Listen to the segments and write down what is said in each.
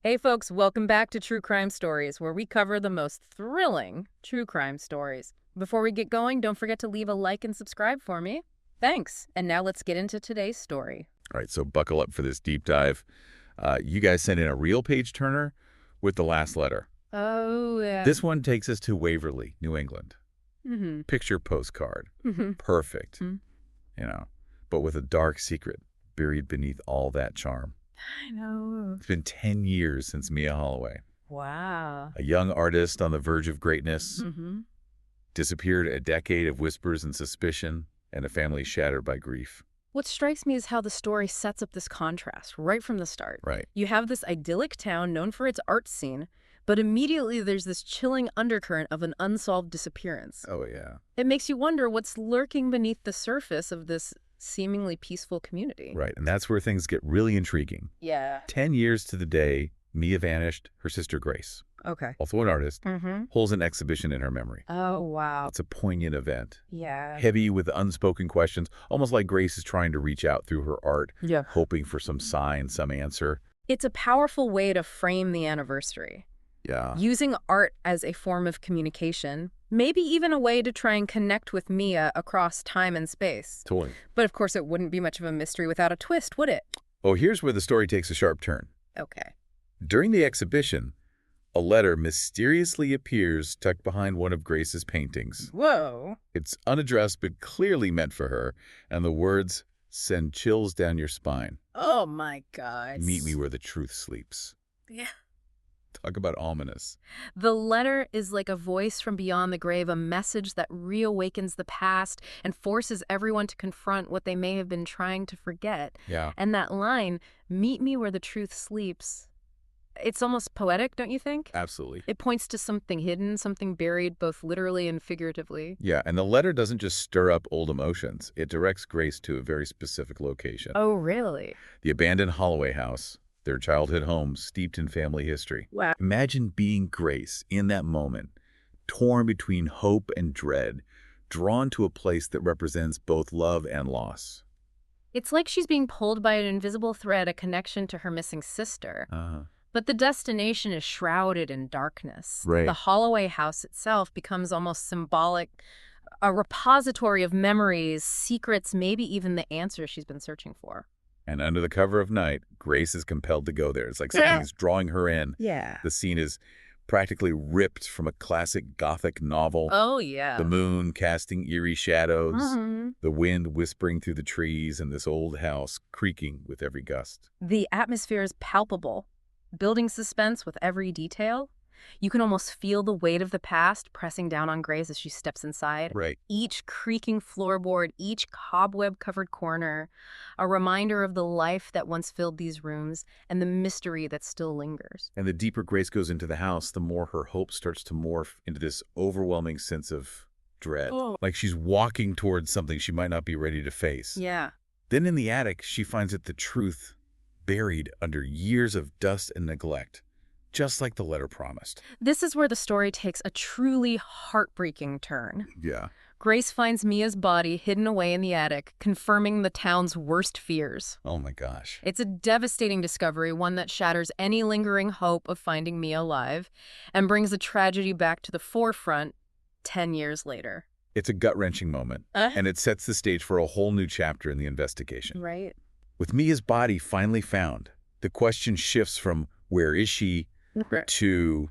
Hey folks, welcome back to True Crime Stories, where we cover the most thrilling true crime stories. Before we get going, don't forget to leave a like and subscribe for me. Thanks. And now let's get into today's story. All right, so buckle up for this deep dive. You guys sent in a real page turner with the last letter. Oh, yeah. This one takes us to Waverly, New England. Mm-hmm. Picture postcard. Mm-hmm. Perfect. Mm-hmm. But with a dark secret buried beneath all that charm. I know. It's been 10 years since Mia Holloway, Wow. a young artist on the verge of greatness, Mm-hmm. disappeared a decade of whispers and suspicion, and a family shattered by grief. What strikes me is how the story sets up this contrast right from the start. Right. You have this idyllic town known for its art scene, but immediately there's this chilling undercurrent of an unsolved disappearance. Oh, yeah. It makes you wonder what's lurking beneath the surface of this seemingly peaceful community. Right, and that's where things get really intriguing. Yeah. 10 years to the day Mia vanished, her sister Grace, Okay. also an artist, Mm-hmm. holds an exhibition in her memory. Oh, wow. It's a poignant event, Yeah. heavy with unspoken questions, almost like Grace is trying to reach out through her art, Yeah. hoping for some sign, some answer. It's a powerful way to frame the anniversary. Yeah. Using art as a form of communication, maybe even a way to try and connect with Mia across time and space. Totally. But of course, it wouldn't be much of a mystery without a twist, would it? Oh, here's where the story takes a sharp turn. Okay. During the exhibition, a letter mysteriously appears tucked behind one of Grace's paintings. Whoa. It's unaddressed but clearly meant for her, and the words send chills down your spine. Oh my God. Meet me where the truth sleeps. Yeah. Talk about ominous. The letter is like a voice from beyond the grave, a message that reawakens the past and forces everyone to confront what they may have been trying to forget. Yeah. And that line, meet me where the truth sleeps, it's almost poetic, don't you think? Absolutely. It points to something hidden, something buried both literally and figuratively. Yeah, and the letter doesn't just stir up old emotions. It directs Grace to a very specific location. Oh, really? The abandoned Holloway house, their childhood home steeped in family history. Wow. Imagine being Grace in that moment, torn between hope and dread, drawn to a place that represents both love and loss. It's like she's being pulled by an invisible thread, a connection to her missing sister. But the destination is shrouded in darkness. Right. The Holloway house itself becomes almost symbolic, a repository of memories, secrets, maybe even the answers she's been searching for. And under the cover of night, Grace is compelled to go there. It's like something's drawing her in. Yeah. The scene is practically ripped from a classic Gothic novel. Oh, yeah. The moon casting eerie shadows, Mm-hmm. the wind whispering through the trees, and this old house creaking with every gust. The atmosphere is palpable, building suspense with every detail. You can almost feel the weight of the past pressing down on Grace as she steps inside. Right. Each creaking floorboard, each cobweb-covered corner, a reminder of the life that once filled these rooms and the mystery that still lingers. And the deeper Grace goes into the house, the more her hope starts to morph into this overwhelming sense of dread. Oh. Like she's walking towards something she might not be ready to face. Yeah. Then in the attic, she finds that the truth buried under years of dust and neglect, just like the letter promised. This is where the story takes a truly heartbreaking turn. Yeah. Grace finds Mia's body hidden away in the attic, confirming the town's worst fears. Oh my gosh. It's a devastating discovery, one that shatters any lingering hope of finding Mia alive and brings the tragedy back to the forefront 10 years later. It's a gut-wrenching moment, and it sets the stage for a whole new chapter in the investigation. Right. With Mia's body finally found, the question shifts from where is she to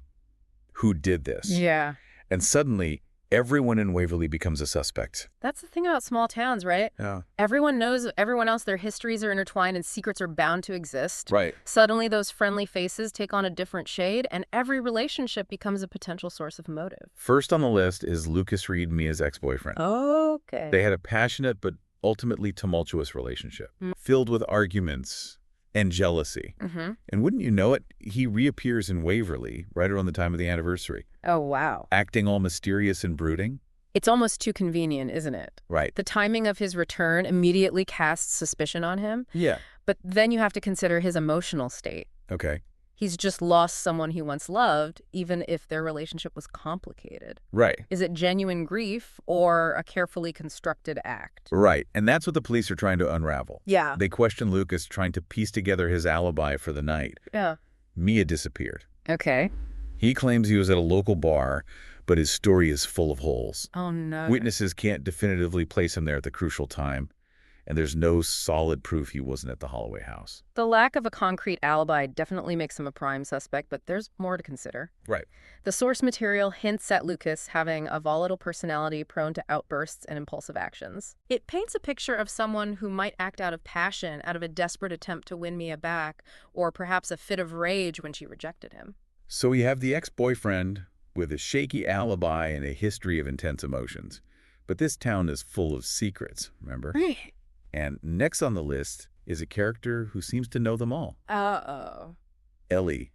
who did this. Yeah. And suddenly, everyone in Waverly becomes a suspect. That's the thing about small towns, right? Yeah. Everyone knows everyone else, their histories are intertwined and secrets are bound to exist. Right. Suddenly, those friendly faces take on a different shade, and every relationship becomes a potential source of motive. First on the list is Lucas Reed, Mia's ex-boyfriend. Okay. They had a passionate but ultimately tumultuous relationship, filled with arguments and jealousy. Mm-hmm. And wouldn't you know it, he reappears in Waverly right around the time of the anniversary, Oh, wow. acting all mysterious and brooding. It's almost too convenient, isn't it? Right. The timing of his return immediately casts suspicion on him, Yeah. but then you have to consider his emotional state. Okay. He's just lost someone he once loved, even if their relationship was complicated. Right. Is it genuine grief or a carefully constructed act? Right. And that's what the police are trying to unravel. Yeah. They question Lucas, trying to piece together his alibi for the night. Yeah. Mia disappeared. Okay. He claims he was at a local bar, but his story is full of holes. Oh, no. Witnesses can't definitively place him there at the crucial time, and there's no solid proof he wasn't at the Holloway house. The lack of a concrete alibi definitely makes him a prime suspect, but there's more to consider. Right. The source material hints at Lucas having a volatile personality prone to outbursts and impulsive actions. It paints a picture of someone who might act out of passion, out of a desperate attempt to win Mia back, or perhaps a fit of rage when she rejected him. So we have the ex-boyfriend with a shaky alibi and a history of intense emotions. But this town is full of secrets, remember? Right. And next on the list is a character who seems to know them all. Uh-oh. Ellie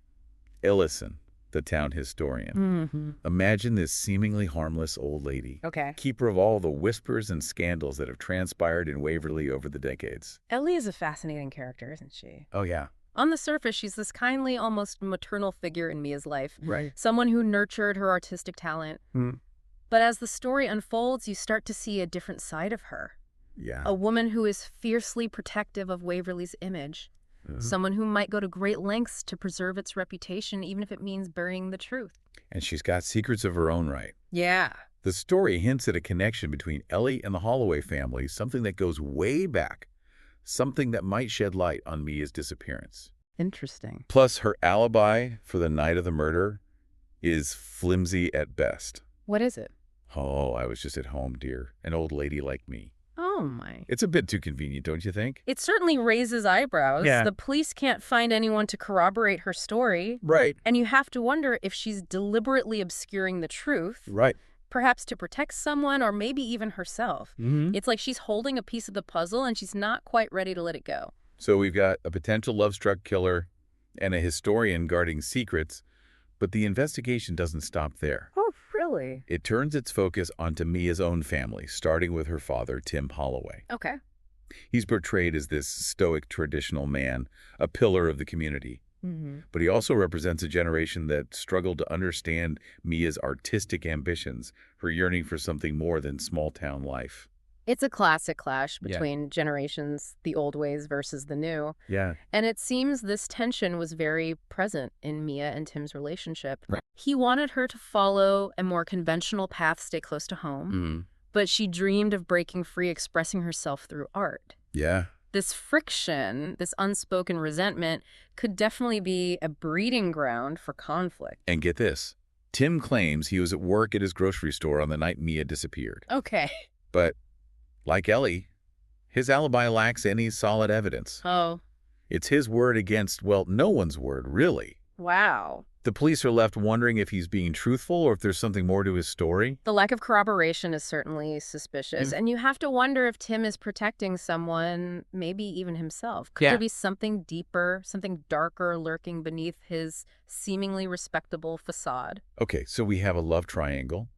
Ellison, the town historian. Mm-hmm. Imagine this seemingly harmless old lady, Okay. keeper of all the whispers and scandals that have transpired in Waverly over the decades. Ellie is a fascinating character, isn't she? Oh, yeah. On the surface, she's this kindly, almost maternal figure in Mia's life. Right. Someone who nurtured her artistic talent. But as the story unfolds, you start to see a different side of her. Yeah. A woman who is fiercely protective of Waverly's image. Someone who might go to great lengths to preserve its reputation, even if it means burying the truth. And she's got secrets of her own right. Yeah. The story hints at a connection between Ellie and the Holloway family, something that goes way back, something that might shed light on Mia's disappearance. Interesting. Plus, her alibi for the night of the murder is flimsy at best. What is it? Oh, I was just at home, dear. An old lady like me. Oh, my. It's a bit too convenient, don't you think? It certainly raises eyebrows. Yeah. The police can't find anyone to corroborate her story. Right. And you have to wonder if she's deliberately obscuring the truth, Right. perhaps to protect someone or maybe even herself. It's like she's holding a piece of the puzzle and she's not quite ready to let it go. So we've got a potential love-struck killer and a historian guarding secrets, but the investigation doesn't stop there. Oh, really? It turns its focus onto Mia's own family, starting with her father, Tim Holloway. Okay. He's portrayed as this stoic, traditional man, a pillar of the community. But he also represents a generation that struggled to understand Mia's artistic ambitions, her yearning for something more than small-town life. It's a classic clash Yeah. between generations, the old ways versus the new. Yeah. And it seems this tension was very present in Mia and Tim's relationship. Right. He wanted her to follow a more conventional path, stay close to home, but she dreamed of breaking free, expressing herself through art. Yeah. This friction, this unspoken resentment, could definitely be a breeding ground for conflict. And get this. Tim claims he was at work at his grocery store on the night Mia disappeared. Okay. But, like Ellie, his alibi lacks any solid evidence. Oh, It's his word against, well, no one's word, really. wow. The police are left wondering if he's being truthful or if there's something more to his story. The lack of corroboration is certainly suspicious, and you have to wonder if Tim is protecting someone, maybe even himself. Could there be something deeper, something darker lurking beneath his seemingly respectable facade? Okay, so we have a love triangle,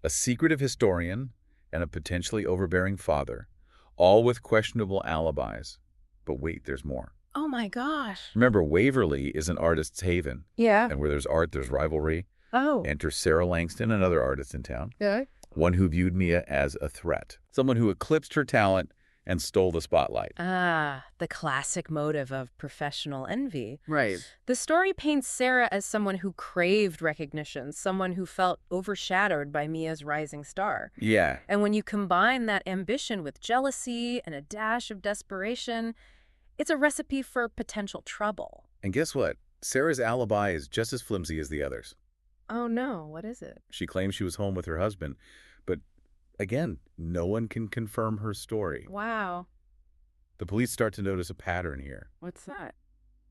a secretive historian, and a potentially overbearing father, all with questionable alibis. But wait, there's more. Oh my gosh. Remember, Waverly is an artist's haven, Yeah. and where there's art, there's rivalry. Oh. Enter Sarah Langston, another artist in town, Yeah. one who viewed Mia as a threat, someone who eclipsed her talent and stole the spotlight. Ah, the classic motive of professional envy. Right. The story paints Sarah as someone who craved recognition, someone who felt overshadowed by Mia's rising star. Yeah. And when you combine that ambition with jealousy and a dash of desperation, it's a recipe for potential trouble. And guess what? Sarah's alibi is just as flimsy as the others. Oh no, what is it? She claims she was home with her husband, but again, no one can confirm her story. Wow. The police start to notice a pattern here. What's that?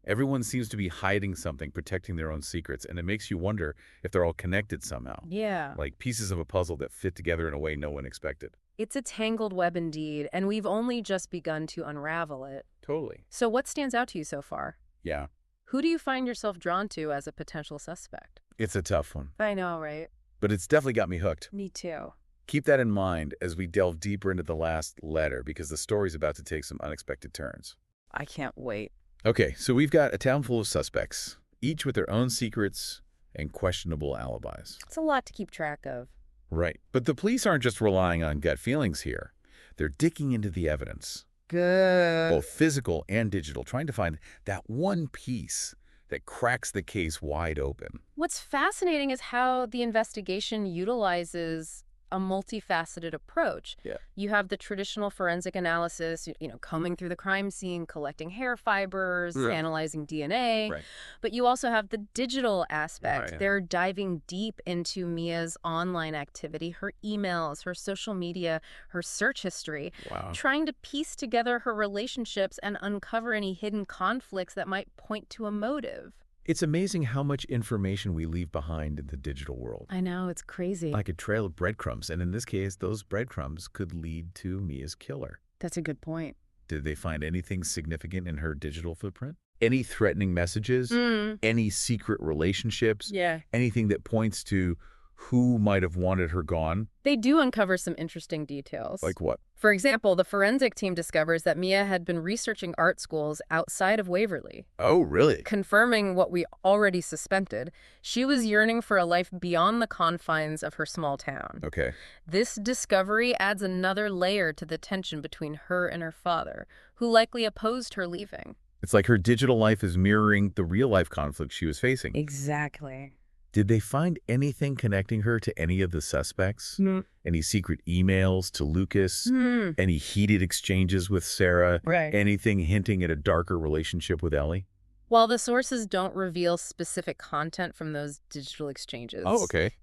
Everyone seems to be hiding something, protecting their own secrets, and it makes you wonder if they're all connected somehow. Yeah. Like pieces of a puzzle that fit together in a way no one expected. It's a tangled web indeed, and we've only just begun to unravel it. Totally. So what stands out to you so far? Yeah. Who do you find yourself drawn to as a potential suspect? It's a tough one, I know, right? but it's definitely got me hooked. Me too. Keep that in mind as we delve deeper into the last letter, because the story's about to take some unexpected turns. I can't wait. Okay, so we've got a town full of suspects, each with their own secrets and questionable alibis. It's a lot to keep track of. Right. But the police aren't just relying on gut feelings here. They're digging into the evidence, Good. both physical and digital, trying to find that one piece that cracks the case wide open. What's fascinating is how the investigation utilizes a multifaceted approach. Yeah. You have the traditional forensic analysis, combing through the crime scene, collecting hair fibers, Yeah. analyzing DNA. Right. But you also have the digital aspect. yeah. They're diving deep into Mia's online activity, her emails, her social media, her search history, Wow. trying to piece together her relationships and uncover any hidden conflicts that might point to a motive. It's amazing how much information we leave behind in the digital world. I know, it's crazy. Like a trail of breadcrumbs, and in this case, those breadcrumbs could lead to Mia's killer. That's a good point. Did they find anything significant in her digital footprint? Any threatening messages? Any secret relationships? Yeah. Anything that points to who might have wanted her gone? They do uncover some interesting details. Like what? For example, the forensic team discovers that Mia had been researching art schools outside of Waverly, Oh, really? confirming what we already suspected. She was yearning for a life beyond the confines of her small town. Okay. This discovery adds another layer to the tension between her and her father, who likely opposed her leaving. It's like her digital life is mirroring the real-life conflict she was facing. Exactly. Did they find anything connecting her to any of the suspects? No. Any secret emails to Lucas? Any heated exchanges with Sarah? Right. Anything hinting at a darker relationship with Ellie? While the sources don't reveal specific content from those digital exchanges,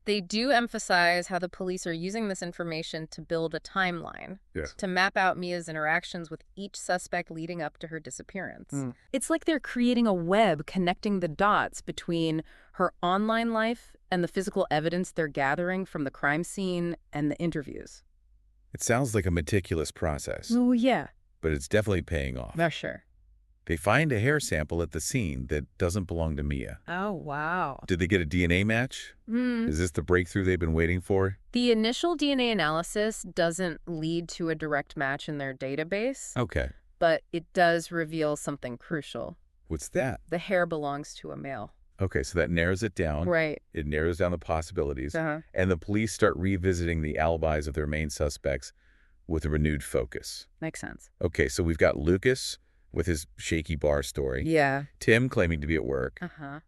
they do emphasize how the police are using this information to build a timeline, to map out Mia's interactions with each suspect leading up to her disappearance. It's like they're creating a web connecting the dots between her online life and the physical evidence they're gathering from the crime scene and the interviews. It sounds like a meticulous process, Oh, yeah. but it's definitely paying off. For sure. They find a hair sample at the scene that doesn't belong to Mia. Oh, wow. Did they get a DNA match? Is this the breakthrough they've been waiting for? The initial DNA analysis doesn't lead to a direct match in their database, Okay. but it does reveal something crucial. What's that? The hair belongs to a male. Okay, so that narrows it down. Right. It narrows down the possibilities. Uh-huh. And the police start revisiting the alibis of their main suspects with a renewed focus. Makes sense. Okay, so we've got Lucas with his shaky bar story. Yeah. Tim claiming to be at work. Uh-huh.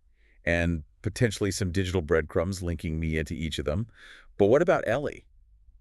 And potentially some digital breadcrumbs linking Mia to each of them. But what about Ellie?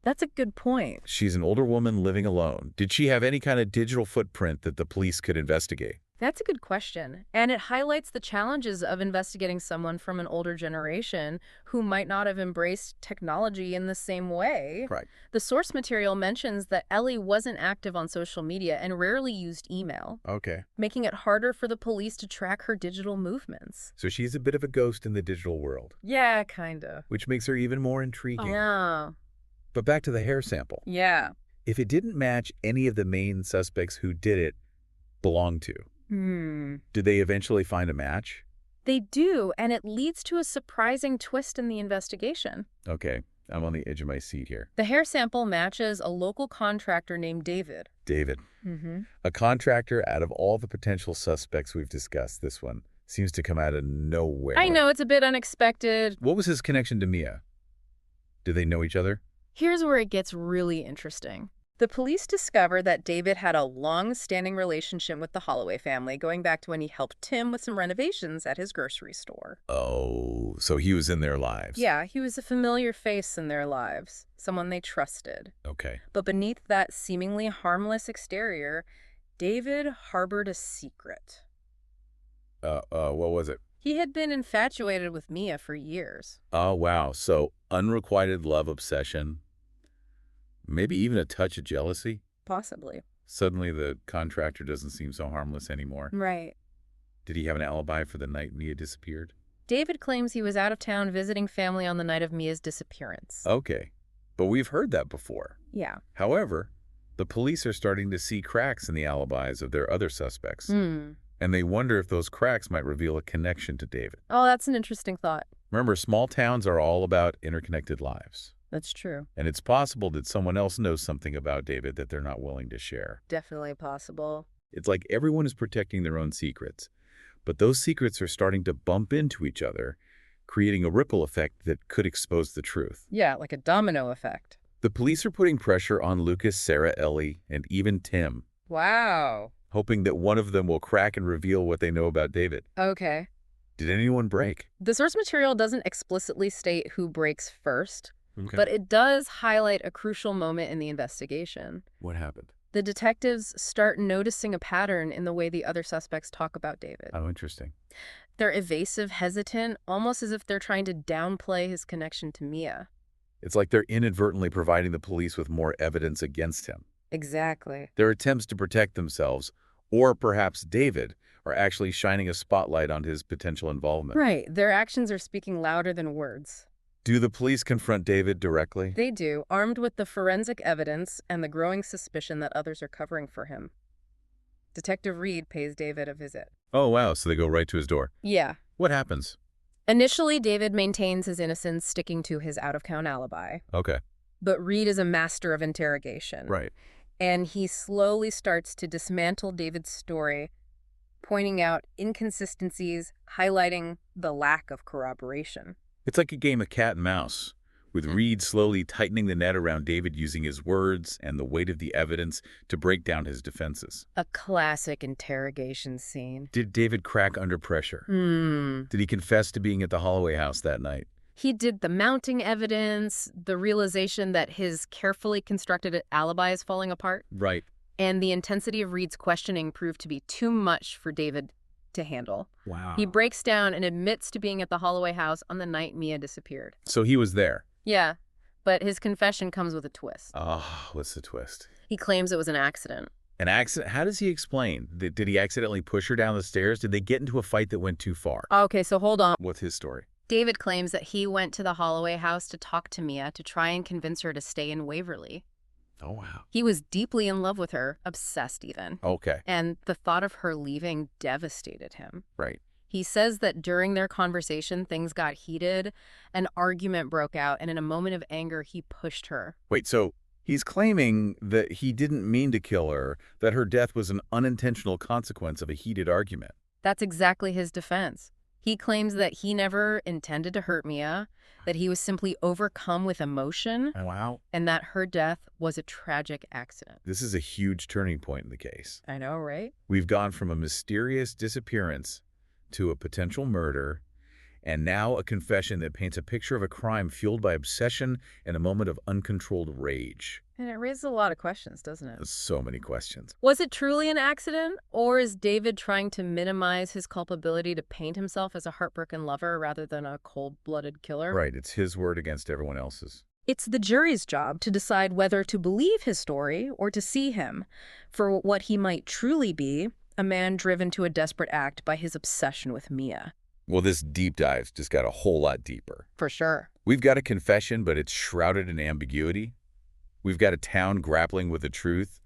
That's a good point. She's an older woman living alone. Did she have any kind of digital footprint that the police could investigate? That's a good question. And it highlights the challenges of investigating someone from an older generation who might not have embraced technology in the same way. Right. The source material mentions that Ellie wasn't active on social media and rarely used email, Okay. making it harder for the police to track her digital movements. So she's a bit of a ghost in the digital world, Yeah, kinda. which makes her even more intriguing. Yeah. But back to the hair sample. Yeah. If it didn't match any of the main suspects who did it belonged to, did they eventually find a match? They do, and it leads to a surprising twist in the investigation. Okay, I'm on the edge of my seat here. The hair sample matches a local contractor named David. David. A contractor out of all the potential suspects we've discussed, this one seems to come out of nowhere. I know, it's a bit unexpected. What was his connection to Mia? Did they know each other? Here's where it gets really interesting. The police discover that David had a long-standing relationship with the Holloway family, going back to when he helped Tim with some renovations at his grocery store. Oh, so he was in their lives. Yeah, he was a familiar face in their lives, someone they trusted. Okay. But beneath that seemingly harmless exterior, David harbored a secret. What was it? He had been infatuated with Mia for years. Oh, wow. So unrequited love obsession, maybe even a touch of jealousy. Possibly. Suddenly the contractor doesn't seem so harmless anymore. Right. Did he have an alibi for the night Mia disappeared? David claims he was out of town visiting family on the night of Mia's disappearance. Okay, but we've heard that before. Yeah. However, the police are starting to see cracks in the alibis of their other suspects. And they wonder if those cracks might reveal a connection to David. Oh, that's an interesting thought. Remember, small towns are all about interconnected lives. That's true. And it's possible that someone else knows something about David that they're not willing to share. Definitely possible. It's like everyone is protecting their own secrets, but those secrets are starting to bump into each other, creating a ripple effect that could expose the truth. Yeah, like a domino effect. The police are putting pressure on Lucas, Sarah, Ellie, and even Tim, Wow. hoping that one of them will crack and reveal what they know about David. Okay. Did anyone break? The source material doesn't explicitly state who breaks first, Okay. but it does highlight a crucial moment in the investigation. What happened? The detectives start noticing a pattern in the way the other suspects talk about David. Oh, interesting. They're evasive, hesitant, almost as if they're trying to downplay his connection to Mia. It's like they're inadvertently providing the police with more evidence against him. Exactly. Their attempts to protect themselves, or perhaps David, are actually shining a spotlight on his potential involvement. Right. Their actions are speaking louder than words. Do the police confront David directly? They do, armed with the forensic evidence and the growing suspicion that others are covering for him. Detective Reed pays David a visit. Oh, wow, so they go right to his door. Yeah. What happens? Initially, David maintains his innocence, sticking to his out-of-town alibi. Okay. But Reed is a master of interrogation. Right. And he slowly starts to dismantle David's story, pointing out inconsistencies, highlighting the lack of corroboration. It's like a game of cat and mouse, with Reed slowly tightening the net around David using his words and the weight of the evidence to break down his defenses. A classic interrogation scene. Did David crack under pressure? Did he confess to being at the Holloway house that night? He did the mounting evidence, the realization that his carefully constructed alibi is falling apart, Right. and the intensity of Reed's questioning proved to be too much for David to handle. Wow. He breaks down and admits to being at the Holloway house on the night Mia disappeared. So he was there. Yeah, but his confession comes with a twist. Oh, what's the twist? He claims it was an accident. An accident? How does he explain? Did he accidentally push her down the stairs? Did they get into a fight that went too far? Okay, so hold on. What's his story? David claims that he went to the Holloway house to talk to Mia to try and convince her to stay in Waverly. Oh, wow. He was deeply in love with her, obsessed even. Okay. And the thought of her leaving devastated him. Right. He says that during their conversation, things got heated, an argument broke out, and in a moment of anger, he pushed her. Wait, so he's claiming that he didn't mean to kill her, that her death was an unintentional consequence of a heated argument. That's exactly his defense. He claims that he never intended to hurt Mia, that he was simply overcome with emotion, Wow. and that her death was a tragic accident. This is a huge turning point in the case. I know, right? We've gone from a mysterious disappearance to a potential murder, and now a confession that paints a picture of a crime fueled by obsession and a moment of uncontrolled rage. And it raises a lot of questions, doesn't it? So many questions. Was it truly an accident, or is David trying to minimize his culpability to paint himself as a heartbroken lover rather than a cold-blooded killer? Right, it's his word against everyone else's. It's the jury's job to decide whether to believe his story or to see him for what he might truly be, a man driven to a desperate act by his obsession with Mia. Well, this deep dive just got a whole lot deeper. For sure. We've got a confession, but it's shrouded in ambiguity. We've got a town grappling with the truth,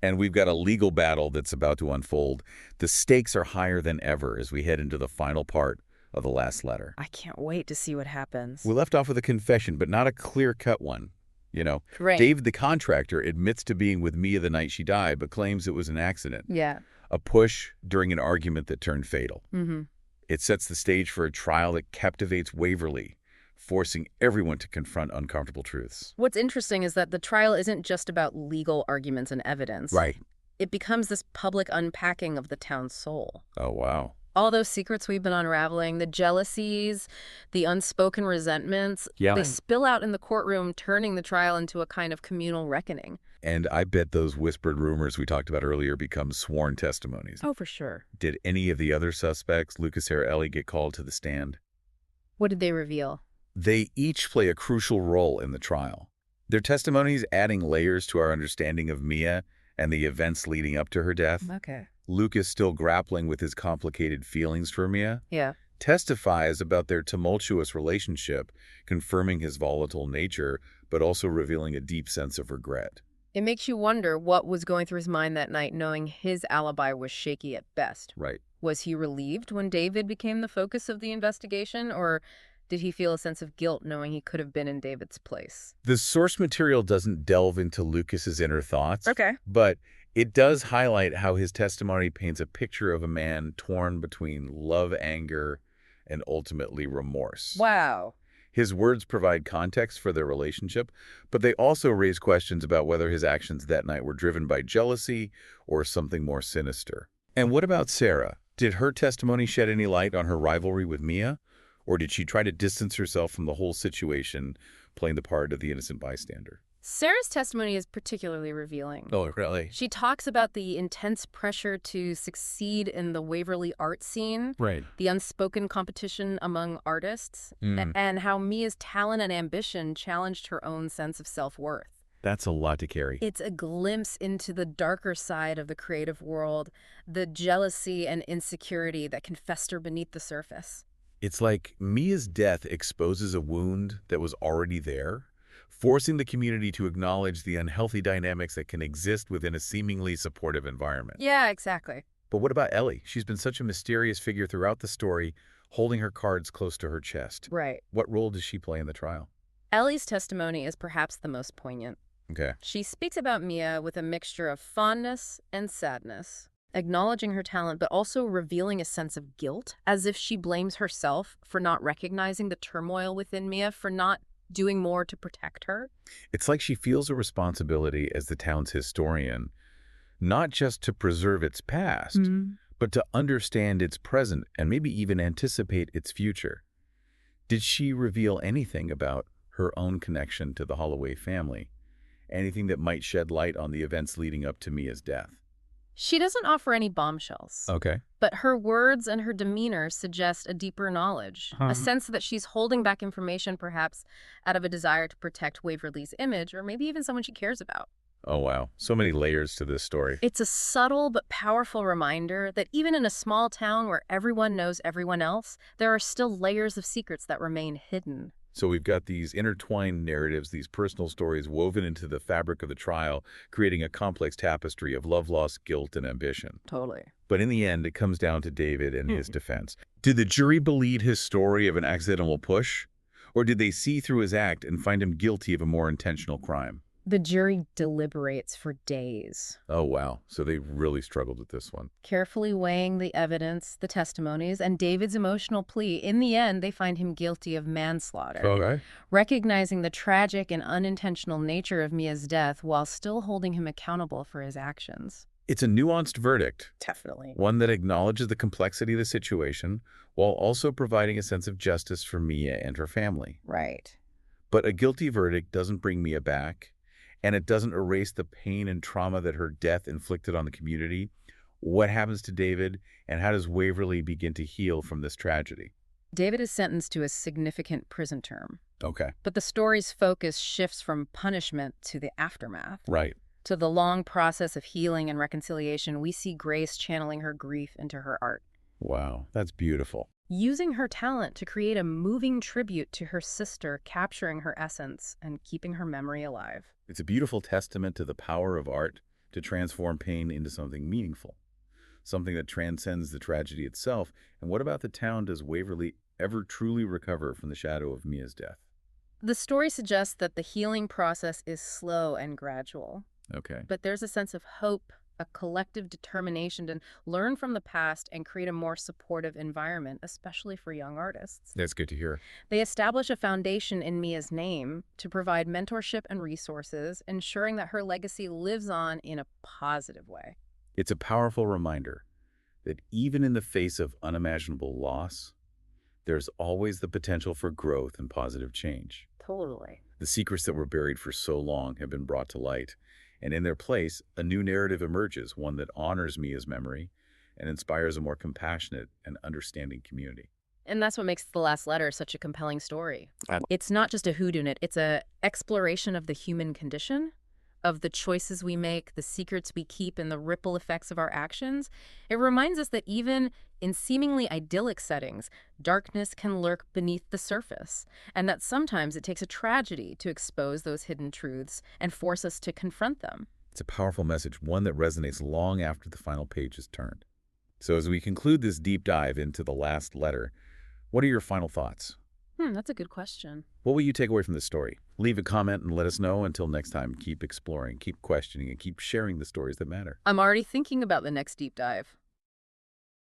and we've got a legal battle that's about to unfold. The stakes are higher than ever as we head into the final part of the last letter. I can't wait to see what happens. We left off with a confession, but not a clear-cut one. You know, Right. Dave, the contractor, admits to being with Mia the night she died, but claims it was an accident. Yeah. A push during an argument that turned fatal. Mm-hmm. It sets the stage for a trial that captivates Waverly, forcing everyone to confront uncomfortable truths. What's interesting is that the trial isn't just about legal arguments and evidence. Right. It becomes this public unpacking of the town's soul. Oh, wow. All those secrets we've been unraveling, the jealousies, the unspoken resentments, Yeah. they spill out in the courtroom, turning the trial into a kind of communal reckoning. And I bet those whispered rumors we talked about earlier become sworn testimonies. Oh, for sure. Did any of the other suspects, Lucas or Ellie, get called to the stand? What did they reveal? They each play a crucial role in the trial. Their testimonies adding layers to our understanding of Mia and the events leading up to her death. Okay. Lucas, still grappling with his complicated feelings for Mia, Yeah. testifies about their tumultuous relationship, confirming his volatile nature, but also revealing a deep sense of regret. It makes you wonder what was going through his mind that night, knowing his alibi was shaky at best. Right. Was he relieved when David became the focus of the investigation, or did he feel a sense of guilt knowing he could have been in David's place? The source material doesn't delve into Lucas's inner thoughts. Okay. But it does highlight how his testimony paints a picture of a man torn between love, anger, and ultimately remorse. Wow. His words provide context for their relationship, but they also raise questions about whether his actions that night were driven by jealousy or something more sinister. And what about Sarah, Did her testimony shed any light on her rivalry with Mia? Or did she try to distance herself from the whole situation, playing the part of the innocent bystander? Sarah's testimony is particularly revealing. Oh, really? She talks about the intense pressure to succeed in the Waverly art scene, Right. the unspoken competition among artists, and how Mia's talent and ambition challenged her own sense of self-worth. That's a lot to carry. It's a glimpse into the darker side of the creative world, the jealousy and insecurity that can fester beneath the surface. It's like Mia's death exposes a wound that was already there, forcing the community to acknowledge the unhealthy dynamics that can exist within a seemingly supportive environment. Yeah, exactly. But what about Ellie? She's been such a mysterious figure throughout the story, holding her cards close to her chest. Right. What role does she play in the trial? Ellie's testimony is perhaps the most poignant. Okay. She speaks about Mia with a mixture of fondness and sadness, acknowledging her talent, but also revealing a sense of guilt, as if she blames herself for not recognizing the turmoil within Mia, for not doing more to protect her. It's like she feels a responsibility as the town's historian, not just to preserve its past, but to understand its present and maybe even anticipate its future. Did she reveal anything about her own connection to the Holloway family? Anything that might shed light on the events leading up to Mia's death? She doesn't offer any bombshells, Okay. but her words and her demeanor suggest a deeper knowledge, a sense that she's holding back information perhaps out of a desire to protect Waverly's image, or maybe even someone she cares about. Oh, wow. So many layers to this story. It's a subtle but powerful reminder that even in a small town where everyone knows everyone else, there are still layers of secrets that remain hidden. So we've got these intertwined narratives, these personal stories woven into the fabric of the trial, creating a complex tapestry of love, loss, guilt, and ambition. Totally. But in the end, it comes down to David and his defense. Did the jury believe his story of an accidental push? Or did they see through his act and find him guilty of a more intentional crime? The jury deliberates for days, Oh, wow. So they really struggled with this one. carefully weighing the evidence, the testimonies, and David's emotional plea. In the end, they find him guilty of manslaughter, Okay. recognizing the tragic and unintentional nature of Mia's death while still holding him accountable for his actions. It's a nuanced verdict, Definitely. one that acknowledges the complexity of the situation while also providing a sense of justice for Mia and her family. Right. But a guilty verdict doesn't bring Mia back, and it doesn't erase the pain and trauma that her death inflicted on the community. What happens to David, and how does Waverly begin to heal from this tragedy? David is sentenced to a significant prison term, Okay. but the story's focus shifts from punishment to the aftermath. Right. To the long process of healing and reconciliation, we see Grace channeling her grief into her art, Wow, that's beautiful. using her talent to create a moving tribute to her sister, capturing her essence and keeping her memory alive. It's a beautiful testament to the power of art to transform pain into something meaningful, something that transcends the tragedy itself. And what about the town? Does Waverly ever truly recover from the shadow of Mia's death? The story suggests that the healing process is slow and gradual, Okay. but there's a sense of hope, a collective determination to learn from the past and create a more supportive environment, especially for young artists. That's good to hear. They establish a foundation in Mia's name to provide mentorship and resources, ensuring that her legacy lives on in a positive way. It's a powerful reminder that even in the face of unimaginable loss, there's always the potential for growth and positive change. Totally. The secrets that were buried for so long have been brought to light, and in their place, a new narrative emerges, one that honors Mia's memory and inspires a more compassionate and understanding community. And that's what makes The Last Letter such a compelling story. And- It's not just a whodunit, it's an exploration of the human condition, of the choices we make, the secrets we keep, and the ripple effects of our actions. It reminds us that even in seemingly idyllic settings, darkness can lurk beneath the surface, and that sometimes it takes a tragedy to expose those hidden truths and force us to confront them. It's a powerful message, one that resonates long after the final page is turned. So as we conclude this deep dive into The Last Letter, what are your final thoughts? That's a good question. What will you take away from this story? Leave a comment and let us know. Until next time, keep exploring, keep questioning, and keep sharing the stories that matter. I'm already thinking about the next deep dive.